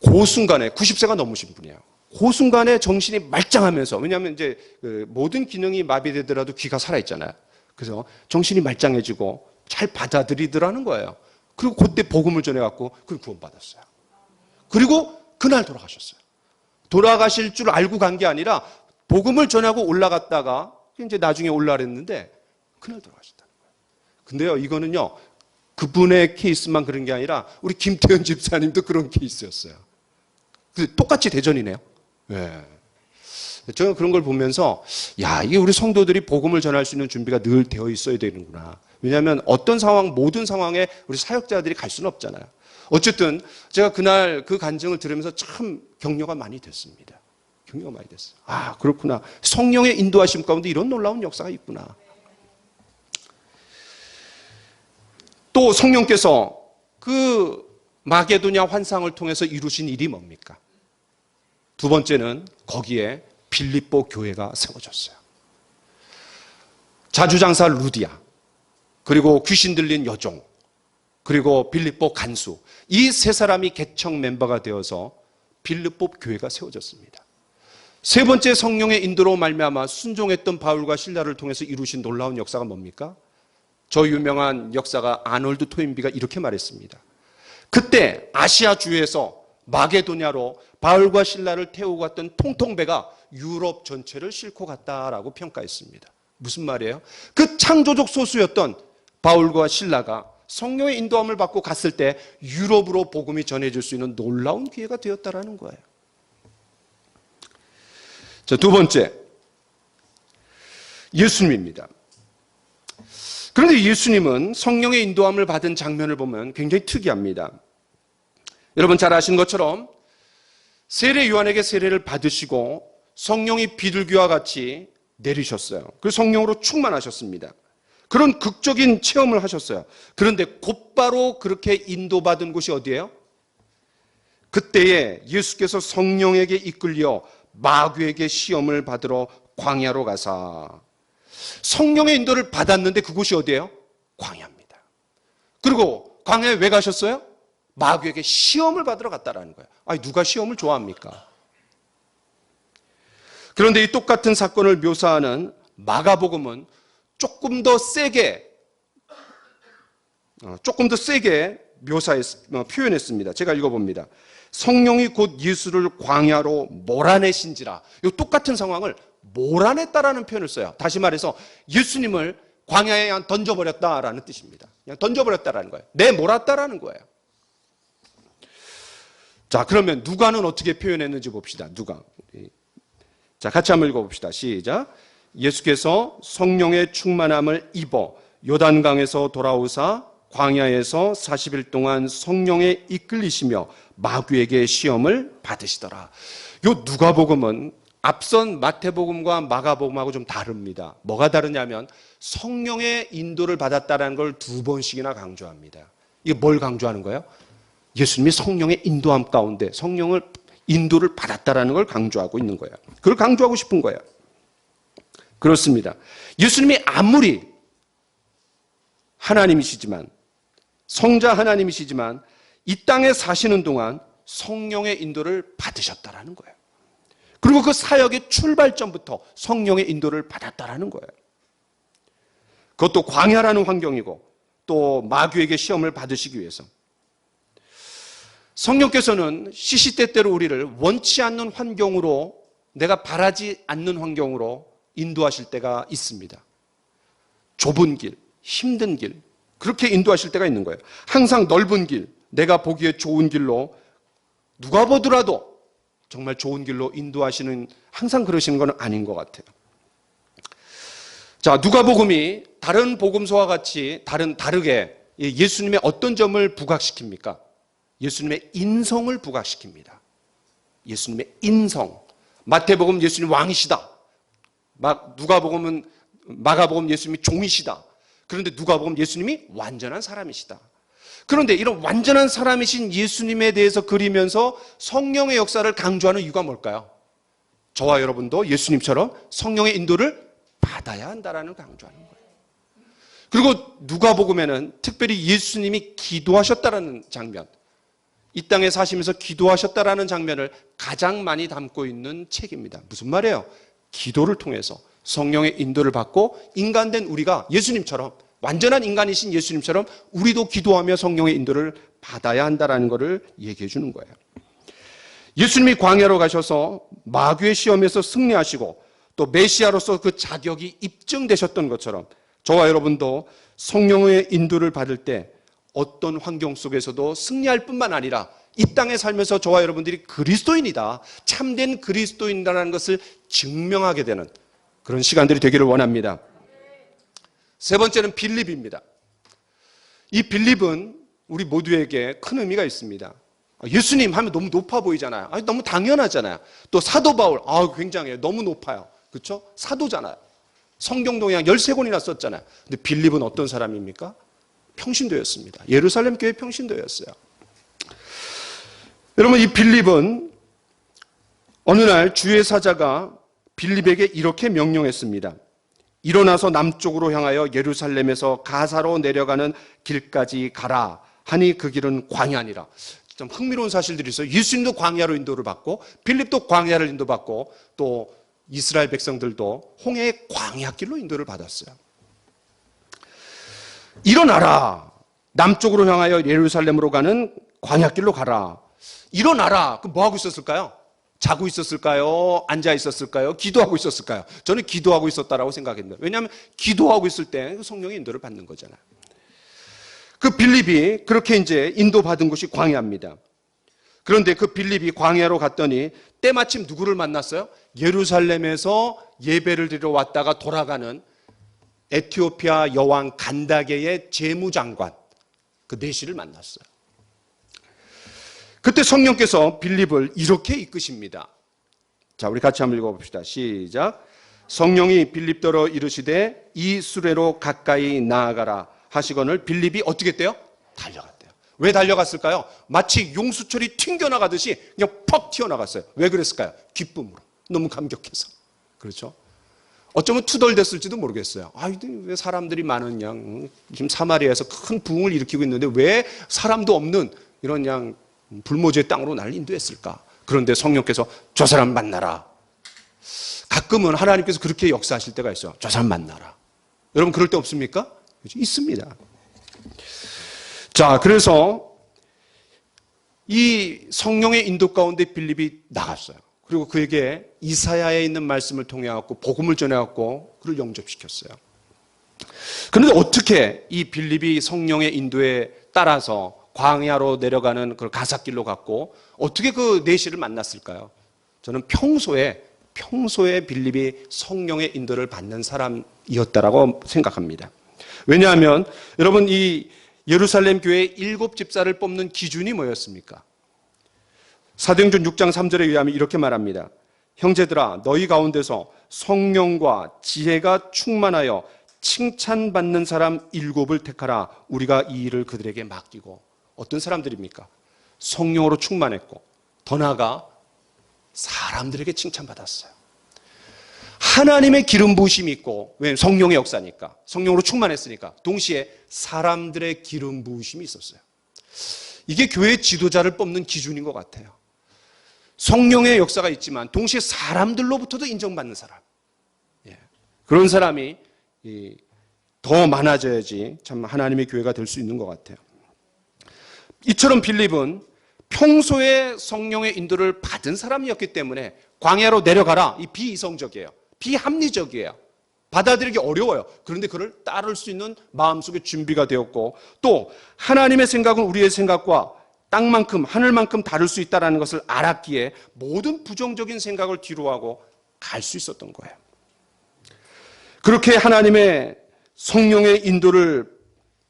그 순간에 90세가 넘으신 분이에요. 그 순간에 정신이 말짱하면서, 왜냐하면 이제 모든 기능이 마비되더라도 귀가 살아있잖아요. 그래서 정신이 말짱해지고 잘 받아들이더라는 거예요. 그리고 그때 복음을 전해갖고 그 구원받았어요. 그리고 그날 돌아가셨어요. 돌아가실 줄 알고 간 게 아니라 복음을 전하고 올라갔다가 이제 나중에 올라랬는데 그날 돌아가셨다는 거예요. 근데요, 이거는요, 그분의 케이스만 그런 게 아니라 우리 김태현 집사님도 그런 케이스였어요. 똑같이 대전이네요. 저는 그런 걸 보면서 이게 우리 성도들이 복음을 전할 수 있는 준비가 늘 되어 있어야 되는구나. 왜냐하면 어떤 상황, 모든 상황에 우리 사역자들이 갈 수는 없잖아요. 어쨌든 제가 그날 그 간증을 들으면서 참 격려가 많이 됐습니다. 격려가 많이 됐어요. 그렇구나. 성령의 인도하심 가운데 이런 놀라운 역사가 있구나. 또 성령께서 그 마게도냐 환상을 통해서 이루신 일이 뭡니까? 두 번째는 거기에 빌립보 교회가 세워졌어요. 자주장사 루디아, 그리고 귀신 들린 여종, 그리고 빌립보 간수, 이 세 사람이 개척 멤버가 되어서 빌립보 교회가 세워졌습니다. 세 번째 성령의 인도로 말미암아 순종했던 바울과 실라를 통해서 이루신 놀라운 역사가 뭡니까? 저 유명한 역사가 아놀드 토인비가 이렇게 말했습니다. 그때 아시아 주에서 마게도냐로 바울과 실라를 태우고 갔던 통통배가 유럽 전체를 싣고 갔다라고 평가했습니다. 무슨 말이에요? 그 창조적 소수였던 바울과 실라가 성령의 인도함을 받고 갔을 때 유럽으로 복음이 전해질 수 있는 놀라운 기회가 되었다라는 거예요. 자, 두 번째, 예수님입니다. 그런데 예수님은 성령의 인도함을 받은 장면을 보면 굉장히 특이합니다. 여러분 잘 아시는 것처럼 세례 요한에게 세례를 받으시고 성령이 비둘기와 같이 내리셨어요. 그래서 성령으로 충만하셨습니다. 그런 극적인 체험을 하셨어요. 그런데 곧바로 그렇게 인도받은 곳이 어디예요? 그때에 예수께서 성령에게 이끌려 마귀에게 시험을 받으러 광야로 가사, 성령의 인도를 받았는데 그곳이 어디예요? 광야입니다. 그리고 광야에 왜 가셨어요? 마귀에게 시험을 받으러 갔다라는 거예요. 아니, 누가 시험을 좋아합니까? 그런데 이 똑같은 사건을 묘사하는 마가복음은 조금 더 세게 표현했습니다. 제가 읽어봅니다. 성령이 곧 예수를 광야로 몰아내신지라. 이 똑같은 상황을 몰아냈다라는 표현을 써요. 다시 말해서 예수님을 광야에 그냥 던져버렸다라는 뜻입니다. 그냥 던져버렸다라는 거예요. 내몰았다라는 거예요. 자, 그러면 누가는 어떻게 표현했는지 봅시다. 누가. 자, 같이 한번 읽어봅시다. 시작. 예수께서 성령의 충만함을 입어 요단강에서 돌아오사 광야에서 40일 동안 성령에 이끌리시며 마귀에게 시험을 받으시더라. 요 누가복음은 앞선 마태복음과 마가복음하고 좀 다릅니다. 뭐가 다르냐면 성령의 인도를 받았다는 걸 2번씩이나 강조합니다. 이게 뭘 강조하는 거예요? 예수님이 성령의 인도함 가운데 성령을 인도를 받았다라는 걸 강조하고 있는 거예요. 그걸 강조하고 싶은 거예요. 그렇습니다. 예수님이 아무리 하나님이시지만, 성자 하나님이시지만 이 땅에 사시는 동안 성령의 인도를 받으셨다라는 거예요. 그리고 그 사역의 출발점부터 성령의 인도를 받았다라는 거예요. 그것도 광야라는 환경이고 또 마귀에게 시험을 받으시기 위해서. 성령께서는 시시때때로 우리를 원치 않는 환경으로, 내가 바라지 않는 환경으로 인도하실 때가 있습니다. 좁은 길, 힘든 길, 그렇게 인도하실 때가 있는 거예요. 항상 넓은 길, 내가 보기에 좋은 길로, 누가 보더라도 정말 좋은 길로 인도하시는, 항상 그러시는 건 아닌 것 같아요. 자, 누가복음이 다른 복음서와 같이 다르게 예수님의 어떤 점을 부각시킵니까? 예수님의 인성을 부각시킵니다. 예수님의 인성. 마태복음 예수님 왕이시다. 마가복음 예수님이 종이시다. 그런데 누가복음 예수님이 완전한 사람이시다. 그런데 이런 완전한 사람이신 예수님에 대해서 그리면서 성령의 역사를 강조하는 이유가 뭘까요? 저와 여러분도 예수님처럼 성령의 인도를 받아야 한다라는 강조하는 거예요. 그리고 누가복음에는 특별히 예수님이 기도하셨다라는 장면, 이 땅에 사시면서 기도하셨다라는 장면을 가장 많이 담고 있는 책입니다. 무슨 말이에요? 기도를 통해서 성령의 인도를 받고 인간된 우리가 예수님처럼, 완전한 인간이신 예수님처럼 우리도 기도하며 성령의 인도를 받아야 한다는 것을 얘기해 주는 거예요. 예수님이 광야로 가셔서 마귀의 시험에서 승리하시고 또 메시아로서 그 자격이 입증되셨던 것처럼 저와 여러분도 성령의 인도를 받을 때 어떤 환경 속에서도 승리할 뿐만 아니라 이 땅에 살면서 저와 여러분들이 그리스도인이다, 참된 그리스도인이라는 것을 증명하게 되는 그런 시간들이 되기를 원합니다. 세 번째는 빌립입니다. 이 빌립은 우리 모두에게 큰 의미가 있습니다. 예수님 하면 너무 높아 보이잖아요. 너무 당연하잖아요. 또 사도 바울, 굉장해요. 너무 높아요. 그렇죠? 사도잖아요. 성경도 그냥 13권이나 썼잖아요. 근데 빌립은 어떤 사람입니까? 평신도였습니다. 예루살렘 교회 평신도였어요. 여러분, 이 빌립은 어느 날 주의 사자가 빌립에게 이렇게 명령했습니다. 일어나서 남쪽으로 향하여 예루살렘에서 가사로 내려가는 길까지 가라 하니 그 길은 광야니라. 좀 흥미로운 사실들이 있어요. 예수님도 광야로 인도를 받고 빌립도 광야를 인도받고 또 이스라엘 백성들도 홍해의 광야길로 인도를 받았어요. 일어나라. 남쪽으로 향하여 예루살렘으로 가는 광야길로 가라. 일어나라. 그럼 뭐 하고 있었을까요? 자고 있었을까요? 앉아 있었을까요? 기도하고 있었을까요? 저는 기도하고 있었다라고 생각했는데, 왜냐하면 기도하고 있을 때 성령의 인도를 받는 거잖아요. 그 빌립이 그렇게 이제 인도받은 곳이 광야입니다. 그런데 그 빌립이 광야로 갔더니 때마침 누구를 만났어요? 예루살렘에서 예배를 드리러 왔다가 돌아가는 에티오피아 여왕 간다게의 재무장관, 그 내시를 만났어요. 그때 성령께서 빌립을 이렇게 이끄십니다. 자, 우리 같이 한번 읽어봅시다. 시작. 성령이 빌립더러 이르시되 이 수레로 가까이 나아가라 하시거늘 빌립이 어떻게 했대요? 달려갔대요. 왜 달려갔을까요? 마치 용수철이 튕겨나가듯이 그냥 퍽 튀어나갔어요. 왜 그랬을까요? 기쁨으로. 너무 감격해서. 그렇죠? 어쩌면 투덜댔을지도 모르겠어요. 왜 사람들이 많은 지금 사마리아에서 큰 부흥을 일으키고 있는데 왜 사람도 없는 이런 불모지의 땅으로 나를 인도했을까? 그런데 성령께서 저 사람 만나라. 가끔은 하나님께서 그렇게 역사하실 때가 있어요. 저 사람 만나라. 여러분 그럴 때 없습니까? 있습니다. 자, 그래서 이 성령의 인도 가운데 빌립이 나갔어요. 그리고 그에게 이사야에 있는 말씀을 통해 갖고 복음을 전해 갖고 그를 영접시켰어요. 그런데 어떻게 이 빌립이 성령의 인도에 따라서 광야로 내려가는 그 가삿길로 갔고 어떻게 그 내시를 만났을까요? 저는 평소에 빌립이 성령의 인도를 받는 사람이었다라고 생각합니다. 왜냐하면 여러분 이 예루살렘 교회의 7집사를 뽑는 기준이 뭐였습니까? 사도행전 6장 3절에 의하면 이렇게 말합니다. 형제들아 너희 가운데서 성령과 지혜가 충만하여 칭찬받는 사람 7을 택하라. 우리가 이 일을 그들에게 맡기고. 어떤 사람들입니까? 성령으로 충만했고 더 나아가 사람들에게 칭찬받았어요. 하나님의 기름 부으심이 있고, 왜냐하면 성령의 역사니까, 성령으로 충만했으니까 동시에 사람들의 기름 부으심이 있었어요. 이게 교회 지도자를 뽑는 기준인 것 같아요. 성령의 역사가 있지만 동시에 사람들로부터도 인정받는 사람, 그런 사람이 더 많아져야지 참 하나님의 교회가 될 수 있는 것 같아요. 이처럼 빌립은 평소에 성령의 인도를 받은 사람이었기 때문에 광야로 내려가라, 이 비이성적이에요. 비합리적이에요. 받아들이기 어려워요. 그런데 그를 따를 수 있는 마음속에 준비가 되었고, 또 하나님의 생각은 우리의 생각과 땅만큼 하늘만큼 다를 수 있다는 것을 알았기에 모든 부정적인 생각을 뒤로하고 갈 수 있었던 거예요. 그렇게 하나님의 성령의 인도를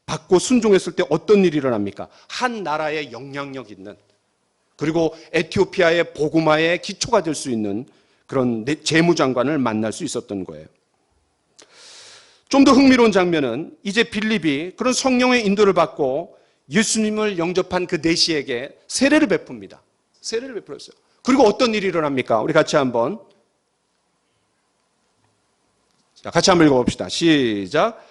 받고 순종했을 때 어떤 일이 일어납니까? 한 나라의 영향력 있는, 그리고 에티오피아의 복음화의 기초가 될 수 있는 그런 재무장관을 만날 수 있었던 거예요. 좀 더 흥미로운 장면은 이제 빌립이 그런 성령의 인도를 받고 예수님을 영접한 그 내시에게 세례를 베풉니다. 세례를 베풀었어요. 그리고 어떤 일이 일어납니까? 우리 같이 한번 읽어봅시다. 시작.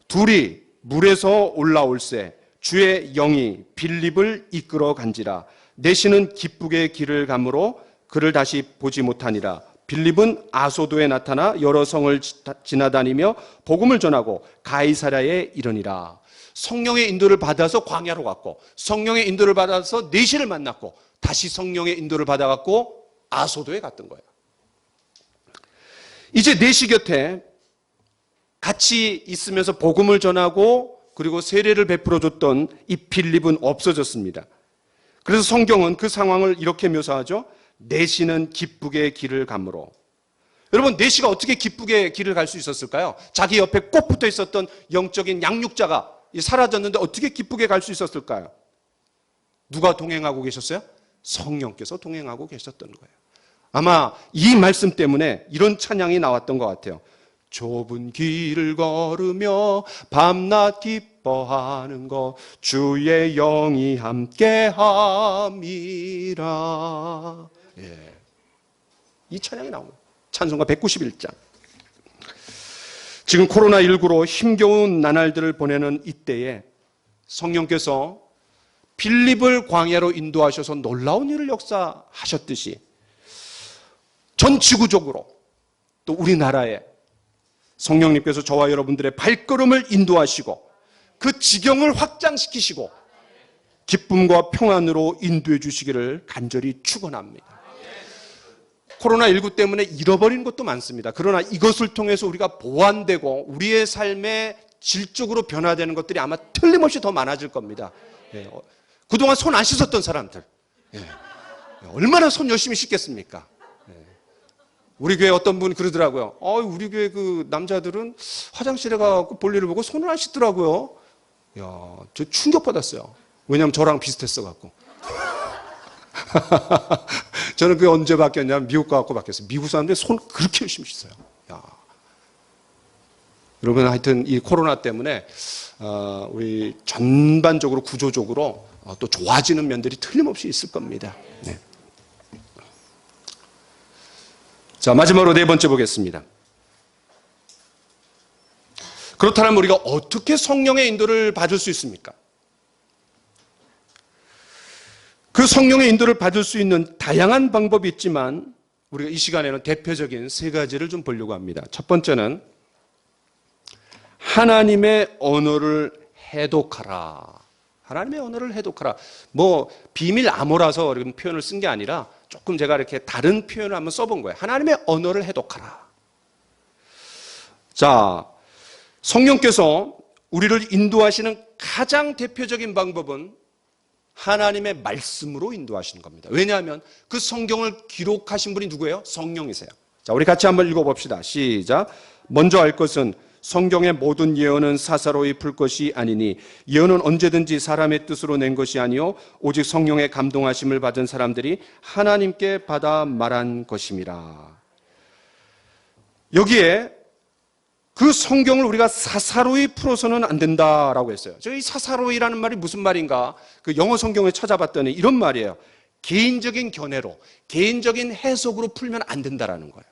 둘이 물에서 올라올새 주의 영이 빌립을 이끌어 간지라. 내시는 기쁘게 길을 가므로 그를 다시 보지 못하니라. 빌립은 아소도에 나타나 여러 성을 지나다니며 복음을 전하고 가이사랴에 이르니라. 성령의 인도를 받아서 광야로 갔고, 성령의 인도를 받아서 내시를 만났고, 다시 성령의 인도를 받아갖고 아소도에 갔던 거예요. 이제 내시 곁에 같이 있으면서 복음을 전하고 그리고 세례를 베풀어줬던 이 빌립은 없어졌습니다. 그래서 성경은 그 상황을 이렇게 묘사하죠. 내시는 기쁘게 길을 가므로. 여러분, 내시가 어떻게 기쁘게 길을 갈 수 있었을까요? 자기 옆에 꼭 붙어 있었던 영적인 양육자가 사라졌는데 어떻게 기쁘게 갈 수 있었을까요? 누가 동행하고 계셨어요? 성령께서 동행하고 계셨던 거예요. 아마 이 말씀 때문에 이런 찬양이 나왔던 것 같아요. 좁은 길을 걸으며 밤낮 기뻐하는 것 주의 영이 함께함이라. 이 찬양이 나옵니다. 찬송가 191장. 지금 코로나19로 힘겨운 나날들을 보내는 이때에 성령께서 빌립을 광야로 인도하셔서 놀라운 일을 역사하셨듯이 전 지구적으로 또 우리나라에 성령님께서 저와 여러분들의 발걸음을 인도하시고 그 지경을 확장시키시고 기쁨과 평안으로 인도해 주시기를 간절히 축원합니다. 코로나19 때문에 잃어버린 것도 많습니다. 그러나 이것을 통해서 우리가 보완되고 우리의 삶의 질적으로 변화되는 것들이 아마 틀림없이 더 많아질 겁니다. 그동안 손 안 씻었던 사람들, 얼마나 손 열심히 씻겠습니까? 우리 교회 어떤 분이 그러더라고요. 우리 교회 그 남자들은 화장실에 가서 볼일을 보고 손을 안 씻더라고요. 저 충격받았어요. 왜냐하면 저랑 비슷했어갖고. 저는 그게 언제 바뀌었냐면 미국 가갖고 바뀌었어요. 미국 사람들이 손 그렇게 열심히 씻어요. 여러분 하여튼 이 코로나 때문에 우리 전반적으로 구조적으로 또 좋아지는 면들이 틀림없이 있을 겁니다. 네. 자, 마지막으로 네 번째 보겠습니다. 그렇다면 우리가 어떻게 성령의 인도를 받을 수 있습니까? 그 성령의 인도를 받을 수 있는 다양한 방법이 있지만 우리가 이 시간에는 대표적인 세 가지를 좀 보려고 합니다. 첫 번째는 하나님의 언어를 해독하라. 하나님의 언어를 해독하라. 뭐 비밀 암호라서 이런 표현을 쓴 게 아니라 조금 제가 이렇게 다른 표현을 한번 써본 거예요. 하나님의 언어를 해독하라. 자, 성령께서 우리를 인도하시는 가장 대표적인 방법은 하나님의 말씀으로 인도하시는 겁니다. 왜냐하면 그 성경을 기록하신 분이 누구예요? 성령이세요. 자, 우리 같이 한번 읽어봅시다. 시작. 먼저 알 것은 성경의 모든 예언은 사사로이 풀 것이 아니니 예언은 언제든지 사람의 뜻으로 낸 것이 아니요 오직 성령의 감동하심을 받은 사람들이 하나님께 받아 말한 것임이라. 여기에 그 성경을 우리가 사사로이 풀어서는 안 된다라고 했어요. 이 사사로이라는 말이 무슨 말인가? 그 영어 성경을 찾아봤더니 이런 말이에요. 개인적인 견해로, 개인적인 해석으로 풀면 안 된다라는 거예요.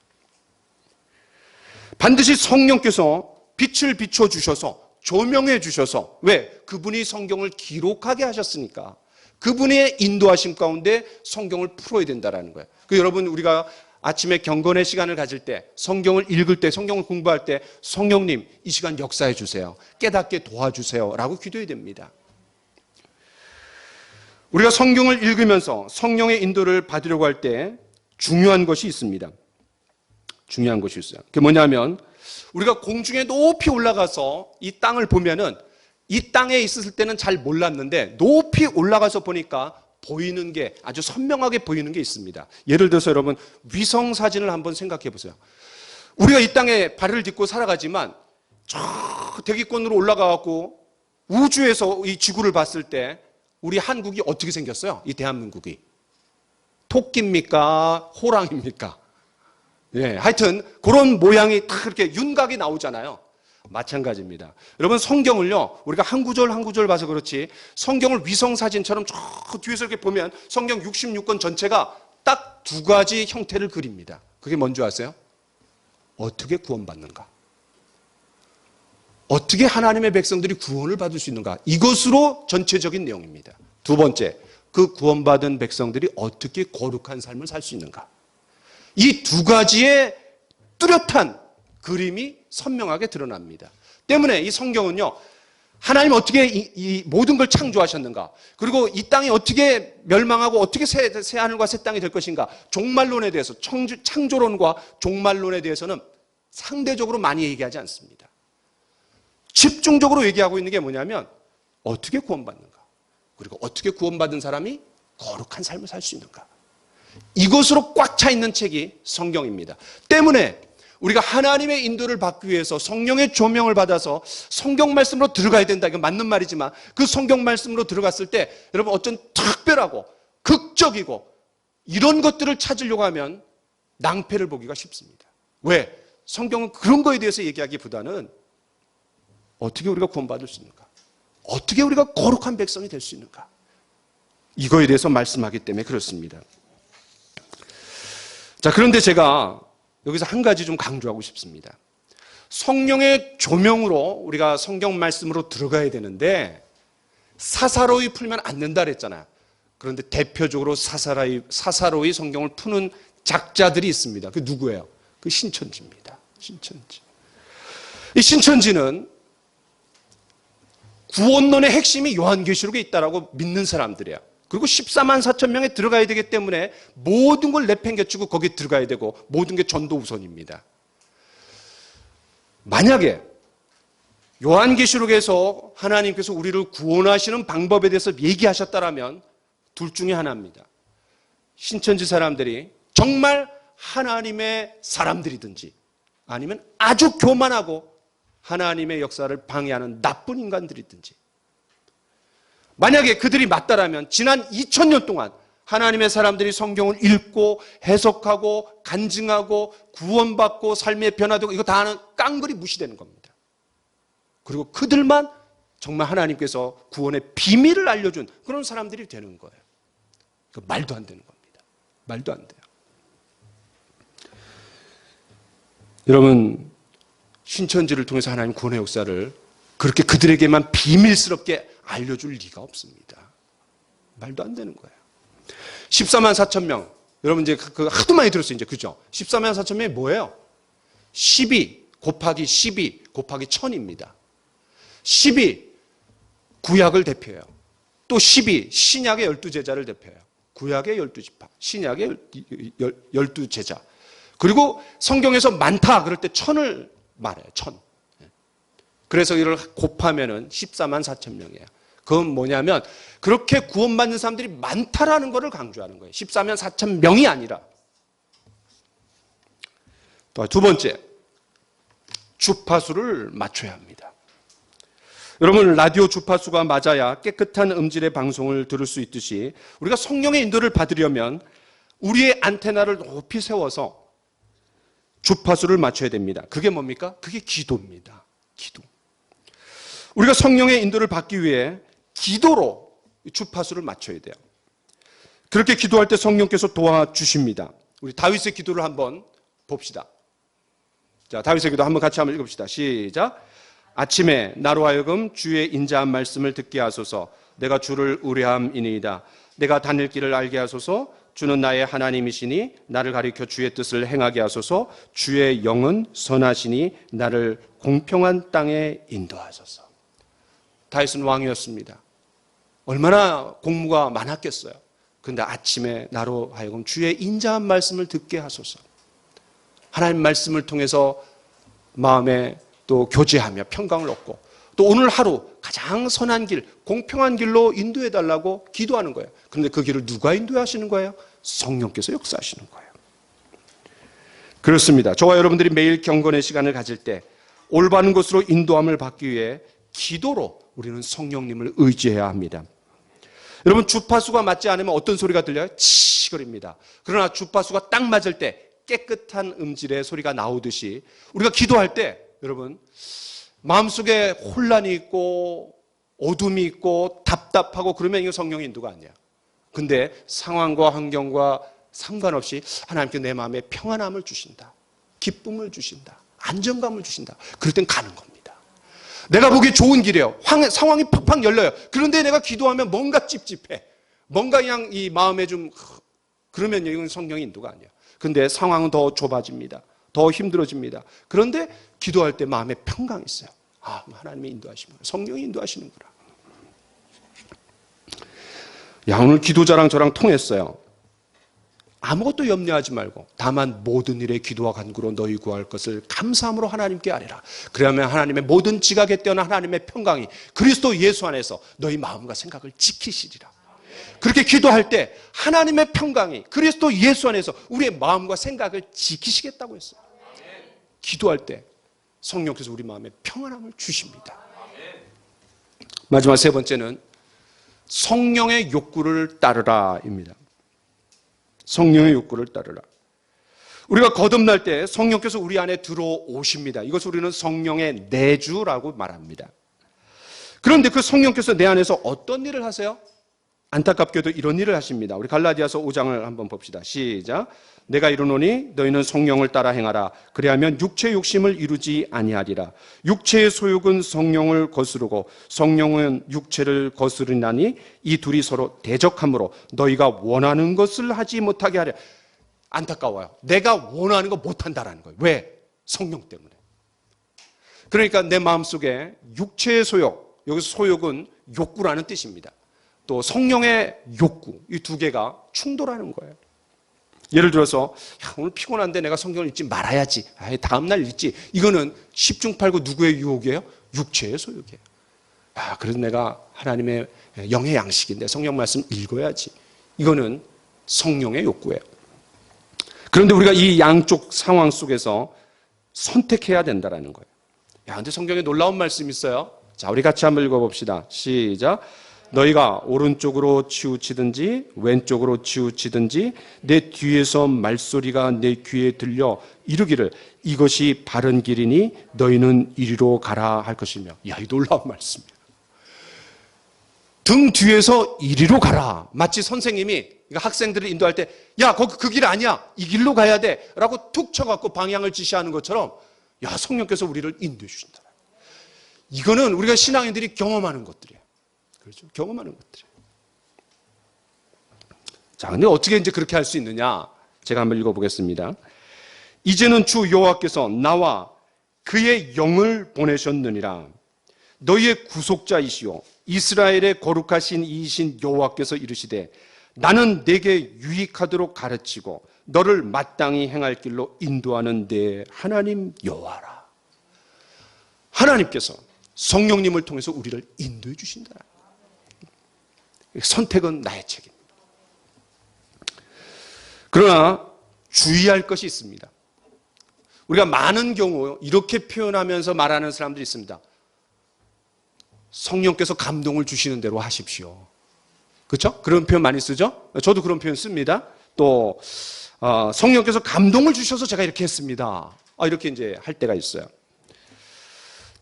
반드시 성령께서 빛을 비춰주셔서 조명해 주셔서, 왜? 그분이 성경을 기록하게 하셨으니까 그분의 인도하심 가운데 성경을 풀어야 된다는 거예요. 여러분, 우리가 아침에 경건의 시간을 가질 때, 성경을 읽을 때, 성경을 공부할 때 성령님 이 시간 역사해 주세요, 깨닫게 도와주세요 라고 기도해야 됩니다. 우리가 성경을 읽으면서 성령의 인도를 받으려고 할 때 중요한 것이 있습니다. 중요한 것이 있어요. 그게 뭐냐면 우리가 공중에 높이 올라가서 이 땅을 보면은 이 땅에 있었을 때는 잘 몰랐는데 높이 올라가서 보니까 보이는 게 아주 선명하게 보이는 게 있습니다. 예를 들어서 여러분 위성 사진을 한번 생각해 보세요. 우리가 이 땅에 발을 딛고 살아가지만 저 대기권으로 올라가고 우주에서 이 지구를 봤을 때 우리 한국이 어떻게 생겼어요? 이 대한민국이 토끼입니까? 호랑입니까? 예, 하여튼 그런 모양이 딱 이렇게 윤곽이 나오잖아요. 마찬가지입니다. 여러분 성경을요, 우리가 한 구절 한 구절 봐서 그렇지 성경을 위성사진처럼 저 뒤에서 이렇게 보면 성경 66권 전체가 딱 두 가지 형태를 그립니다. 그게 뭔지 아세요? 어떻게 구원받는가? 어떻게 하나님의 백성들이 구원을 받을 수 있는가? 이것으로 전체적인 내용입니다. 두 번째, 그 구원받은 백성들이 어떻게 거룩한 삶을 살 수 있는가? 이 두 가지의 뚜렷한 그림이 선명하게 드러납니다. 때문에 이 성경은요, 하나님 어떻게 이 모든 걸 창조하셨는가, 그리고 이 땅이 어떻게 멸망하고 어떻게 새 하늘과 새 땅이 될 것인가, 종말론에 대해서, 창조론과 종말론에 대해서는 상대적으로 많이 얘기하지 않습니다. 집중적으로 얘기하고 있는 게 뭐냐면 어떻게 구원받는가, 그리고 어떻게 구원받은 사람이 거룩한 삶을 살 수 있는가, 이것으로 꽉 차 있는 책이 성경입니다. 때문에 우리가 하나님의 인도를 받기 위해서 성령의 조명을 받아서 성경 말씀으로 들어가야 된다. 이건 맞는 말이지만 그 성경 말씀으로 들어갔을 때 여러분 어떤 특별하고 극적이고 이런 것들을 찾으려고 하면 낭패를 보기가 쉽습니다. 왜? 성경은 그런 거에 대해서 얘기하기보다는 어떻게 우리가 구원받을 수 있는가, 어떻게 우리가 거룩한 백성이 될 수 있는가, 이거에 대해서 말씀하기 때문에 그렇습니다. 자, 그런데 제가 여기서 한 가지 좀 강조하고 싶습니다. 성령의 조명으로 우리가 성경 말씀으로 들어가야 되는데 사사로이 풀면 안 된다 그랬잖아요. 그런데 대표적으로 사사로이 성경을 푸는 작자들이 있습니다. 그 누구예요? 그 신천지입니다. 신천지. 이 신천지는 구원론의 핵심이 요한계시록에 있다라고 믿는 사람들이에요. 그리고 14만 4천 명에 들어가야 되기 때문에 모든 걸 내팽개치고 거기에 들어가야 되고 모든 게 전도 우선입니다. 만약에 요한계시록에서 하나님께서 우리를 구원하시는 방법에 대해서 얘기하셨다라면 둘 중에 하나입니다. 신천지 사람들이 정말 하나님의 사람들이든지 아니면 아주 교만하고 하나님의 역사를 방해하는 나쁜 인간들이든지, 만약에 그들이 맞다라면 지난 2000년 동안 하나님의 사람들이 성경을 읽고 해석하고 간증하고 구원받고 삶의 변화되고 이거 다 하는 깡그리 무시되는 겁니다. 그리고 그들만 정말 하나님께서 구원의 비밀을 알려준 그런 사람들이 되는 거예요. 말도 안 되는 겁니다. 말도 안 돼요. 여러분, 신천지를 통해서 하나님 구원의 역사를 그렇게 그들에게만 비밀스럽게 알려줄 리가 없습니다. 말도 안 되는 거예요. 14만 4천 명. 여러분 이제 그 하도 많이 들었어요. 이제 그죠? 14만 4천 명이 뭐예요? 12 곱하기 12 곱하기 1000입니다. 10이 구약을 대표해요. 또 10이 신약의 12제자를 대표해요. 구약의 12지파, 신약의 12제자. 그리고 성경에서 많다 그럴 때 1000을 말해요. 1000. 그래서 이를 곱하면은 14만 4천 명이에요. 그건 뭐냐면 그렇게 구원받는 사람들이 많다라는 것을 강조하는 거예요. 14만 4천 명이 아니라. 또 두 번째, 주파수를 맞춰야 합니다. 여러분, 라디오 주파수가 맞아야 깨끗한 음질의 방송을 들을 수 있듯이 우리가 성령의 인도를 받으려면 우리의 안테나를 높이 세워서 주파수를 맞춰야 됩니다. 그게 뭡니까? 그게 기도입니다. 기도. 우리가 성령의 인도를 받기 위해 기도로 주파수를 맞춰야 돼요. 그렇게 기도할 때 성령께서 도와주십니다. 우리 다윗의 기도를 한번 봅시다. 자, 다윗의 기도 한번 같이 한번 읽읍시다. 시작. 아침에 나로 하여금 주의 인자한 말씀을 듣게 하소서. 내가 주를 의뢰함이니이다. 내가 다닐 길을 알게 하소서. 주는 나의 하나님이시니 나를 가리켜 주의 뜻을 행하게 하소서. 주의 영은 선하시니 나를 공평한 땅에 인도하소서. 다윗은 왕이었습니다. 얼마나 공무가 많았겠어요. 그런데 아침에 나로 하여금 주의 인자한 말씀을 듣게 하소서. 하나님 말씀을 통해서 마음에 또 교제하며 평강을 얻고 또 오늘 하루 가장 선한 길, 공평한 길로 인도해달라고 기도하는 거예요. 그런데 그 길을 누가 인도하시는 거예요? 성령께서 역사하시는 거예요. 그렇습니다. 저와 여러분들이 매일 경건의 시간을 가질 때 올바른 곳으로 인도함을 받기 위해 기도로 우리는 성령님을 의지해야 합니다. 여러분, 주파수가 맞지 않으면 어떤 소리가 들려요? 치거립니다. 그러나 주파수가 딱 맞을 때 깨끗한 음질의 소리가 나오듯이 우리가 기도할 때 여러분 마음속에 혼란이 있고 어둠이 있고 답답하고 그러면 이거 성령의 인도가 아니야. 근데 상황과 환경과 상관없이 하나님께 내 마음에 평안함을 주신다. 기쁨을 주신다. 안정감을 주신다. 그럴 땐 가는 겁니다. 내가 보기에 좋은 길이에요. 상황이 팍팍 열려요. 그런데 내가 기도하면 뭔가 찝찝해. 뭔가 그냥 이 마음에 좀 그러면 이건 성령의 인도가 아니야. 근데 상황은 더 좁아집니다. 더 힘들어집니다. 그런데 기도할 때 마음에 평강이 있어요. 아, 하나님의 인도하시는 거야. 성령이 인도하시는구나. 야, 오늘 기도자랑 저랑 통했어요. 아무것도 염려하지 말고 다만 모든 일에 기도와 간구로 너희 구할 것을 감사함으로 하나님께 아뢰라. 그러면 하나님의 모든 지각에 뛰어난 하나님의 평강이 그리스도 예수 안에서 너희 마음과 생각을 지키시리라. 그렇게 기도할 때 하나님의 평강이 그리스도 예수 안에서 우리의 마음과 생각을 지키시겠다고 했어요. 기도할 때 성령께서 우리 마음에 평안함을 주십니다. 마지막 세 번째는 성령의 욕구를 따르라입니다. 성령의 욕구를 따르라. 우리가 거듭날 때 성령께서 우리 안에 들어오십니다. 이것을 우리는 성령의 내주라고 말합니다. 그런데 그 성령께서 내 안에서 어떤 일을 하세요? 안타깝게도 이런 일을 하십니다. 우리 갈라디아서 5장을 한번 봅시다. 시작. 내가 이르노니 너희는 성령을 따라 행하라. 그리하면 육체의 욕심을 이루지 아니하리라. 육체의 소욕은 성령을 거스르고 성령은 육체를 거스르나니 이 둘이 서로 대적하므로 너희가 원하는 것을 하지 못하게 하랴. 안타까워요. 내가 원하는 거 못한다라는 거예요. 왜? 성령 때문에. 그러니까 내 마음속에 육체의 소욕, 여기서 소욕은 욕구라는 뜻입니다. 또 성령의 욕구, 이 두 개가 충돌하는 거예요. 예를 들어서 오늘 피곤한데 내가 성경을 읽지 말아야지. 다음날 읽지. 이거는 10중8구 누구의 유혹이에요? 육체의 소욕이에요. 그래서 내가 하나님의 영의 양식인데 성령 말씀 읽어야지. 이거는 성령의 욕구예요. 그런데 우리가 이 양쪽 상황 속에서 선택해야 된다는 거예요. 근데 성경에 놀라운 말씀이 있어요. 자, 우리 같이 한번 읽어봅시다. 시작. 너희가 오른쪽으로 치우치든지 왼쪽으로 치우치든지 내 뒤에서 말소리가 내 귀에 들려 이르기를 이것이 바른 길이니 너희는 이리로 가라 할 것이며. 야, 이 놀라운 말씀이야. 등 뒤에서 이리로 가라. 마치 선생님이 학생들을 인도할 때 야, 거기 그 길 아니야. 이 길로 가야 돼. 라고 툭 쳐갖고 방향을 지시하는 것처럼 야, 성령께서 우리를 인도해 주신다. 이거는 우리가 신앙인들이 경험하는 것들이에요. 그렇죠? 경험하는 것들이에요. 자, 근데 어떻게 이제 그렇게 할 수 있느냐? 제가 한번 읽어보겠습니다. 이제는 주 여호와께서 나와 그의 영을 보내셨느니라. 너희의 구속자이시오 이스라엘의 거룩하신 이이신 여호와께서 이르시되 나는 내게 유익하도록 가르치고 너를 마땅히 행할 길로 인도하는 내 하나님 여호와라. 하나님께서 성령님을 통해서 우리를 인도해 주신다. 선택은 나의 책임입니다. 그러나 주의할 것이 있습니다. 우리가 많은 경우 이렇게 표현하면서 말하는 사람들이 있습니다. 성령께서 감동을 주시는 대로 하십시오. 그렇죠? 그런 표현 많이 쓰죠? 저도 그런 표현 씁니다. 또 성령께서 감동을 주셔서 제가 이렇게 했습니다. 이렇게 이제 할 때가 있어요.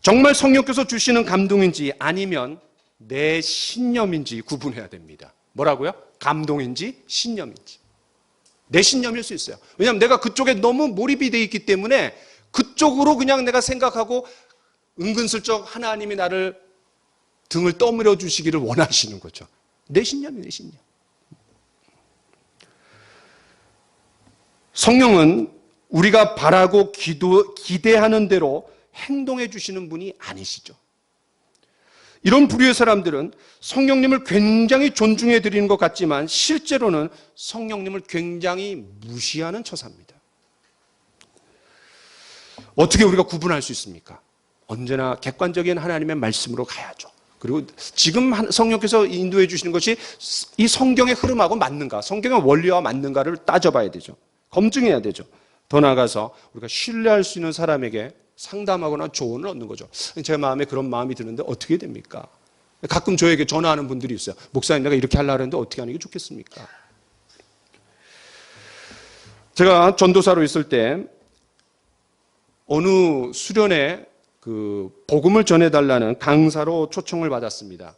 정말 성령께서 주시는 감동인지 아니면 내 신념인지 구분해야 됩니다. 뭐라고요? 감동인지 신념인지. 내 신념일 수 있어요. 왜냐하면 내가 그쪽에 너무 몰입이 되어 있기 때문에 그쪽으로 그냥 내가 생각하고 은근슬쩍 하나님이 나를 등을 떠밀어 주시기를 원하시는 거죠. 내 신념이에요, 내 신념. 성령은 우리가 바라고 기대하는 대로 행동해 주시는 분이 아니시죠. 이런 부류의 사람들은 성령님을 굉장히 존중해 드리는 것 같지만 실제로는 성령님을 굉장히 무시하는 처사입니다. 어떻게 우리가 구분할 수 있습니까? 언제나 객관적인 하나님의 말씀으로 가야죠. 그리고 지금 성령께서 인도해 주시는 것이 이 성경의 흐름하고 맞는가, 성경의 원리와 맞는가를 따져봐야 되죠. 검증해야 되죠. 더 나아가서 우리가 신뢰할 수 있는 사람에게 상담하거나 조언을 얻는 거죠. 제 마음에 그런 마음이 드는데 어떻게 됩니까? 가끔 저에게 전화하는 분들이 있어요. 목사님, 내가 이렇게 하려고 했는데 어떻게 하는 게 좋겠습니까? 제가 전도사로 있을 때 어느 수련회 복음을 전해달라는 강사로 초청을 받았습니다.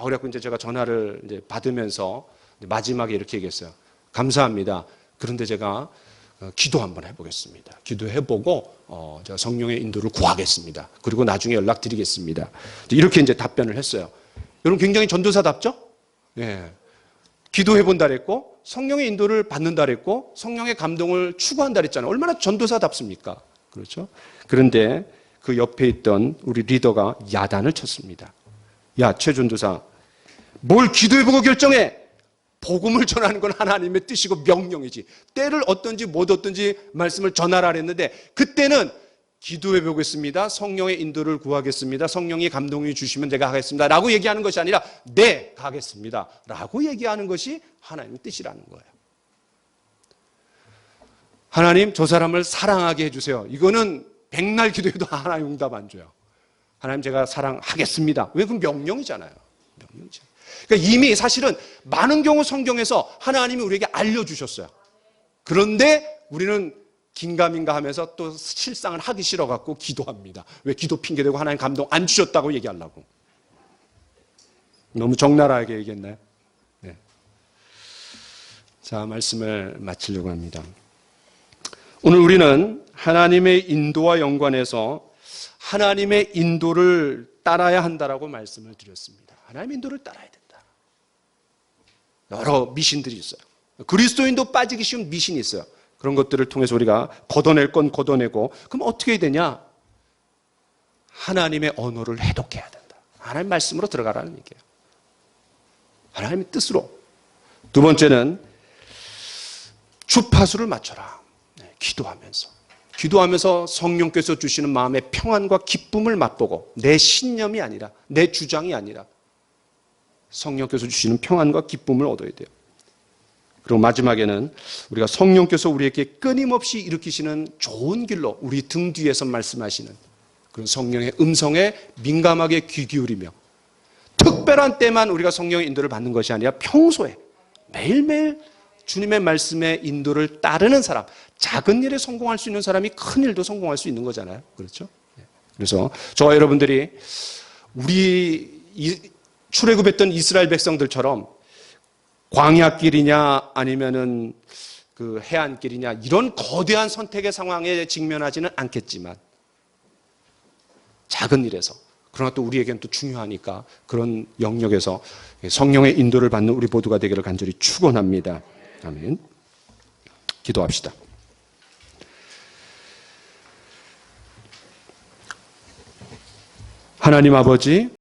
그래갖고 이제 제가 전화를 이제 받으면서 마지막에 이렇게 얘기했어요. 감사합니다. 그런데 제가 기도 한번 해보겠습니다. 기도해보고 제가 성령의 인도를 구하겠습니다. 그리고 나중에 연락드리겠습니다. 이렇게 이제 답변을 했어요. 여러분 굉장히 전도사답죠? 예. 기도해본다 그랬고 성령의 인도를 받는다 그랬고 성령의 감동을 추구한다 그랬잖아요. 얼마나 전도사답습니까? 그렇죠? 그런데 그 옆에 있던 우리 리더가 야단을 쳤습니다. 야, 최 전도사, 뭘 기도해보고 결정해? 복음을 전하는 건 하나님의 뜻이고 명령이지. 때를 얻든지 못 얻든지 말씀을 전하라 그랬는데 그때는 기도해보겠습니다. 성령의 인도를 구하겠습니다. 성령이 감동이 주시면 제가 하겠습니다. 라고 얘기하는 것이 아니라 네, 가겠습니다. 라고 얘기하는 것이 하나님의 뜻이라는 거예요. 하나님, 저 사람을 사랑하게 해주세요. 이거는 백날 기도해도 하나님 응답 안 줘요. 하나님, 제가 사랑하겠습니다. 왜? 그건 명령이잖아요. 명령이잖아요. 그러니까 이미 사실은 많은 경우 성경에서 하나님이 우리에게 알려주셨어요. 그런데 우리는 긴가민가 하면서 또 실상을 하기 싫어갖고 기도합니다. 왜? 기도 핑계대고 하나님 감동 안 주셨다고 얘기하려고. 너무 적나라하게 얘기했나요? 네. 자, 말씀을 마치려고 합니다. 오늘 우리는 하나님의 인도와 연관해서 하나님의 인도를 따라야 한다라고 말씀을 드렸습니다. 하나님의 인도를 따라야 된다. 여러 미신들이 있어요. 그리스도인도 빠지기 쉬운 미신이 있어요. 그런 것들을 통해서 우리가 걷어낼 건 걷어내고, 그럼 어떻게 해야 되냐? 하나님의 언어를 해독해야 된다. 하나님 말씀으로 들어가라는 얘기예요. 하나님의 뜻으로. 두 번째는 주파수를 맞춰라. 기도하면서 성령께서 주시는 마음의 평안과 기쁨을 맛보고, 내 신념이 아니라, 내 주장이 아니라 성령께서 주시는 평안과 기쁨을 얻어야 돼요. 그리고 마지막에는 우리가 성령께서 우리에게 끊임없이 일으키시는 좋은 길로 우리 등 뒤에서 말씀하시는 그런 성령의 음성에 민감하게 귀 기울이며, 특별한 때만 우리가 성령의 인도를 받는 것이 아니라 평소에 매일매일 주님의 말씀의 인도를 따르는 사람, 작은 일에 성공할 수 있는 사람이 큰 일도 성공할 수 있는 거잖아요. 그렇죠? 그래서 저와 여러분들이 출애굽했던 이스라엘 백성들처럼 광야길이냐 아니면은 그 해안길이냐 이런 거대한 선택의 상황에 직면하지는 않겠지만 작은 일에서, 그러나 또 우리에겐 또 중요하니까 그런 영역에서 성령의 인도를 받는 우리 모두가 되기를 간절히 축원합니다. 아멘. 기도합시다. 하나님 아버지,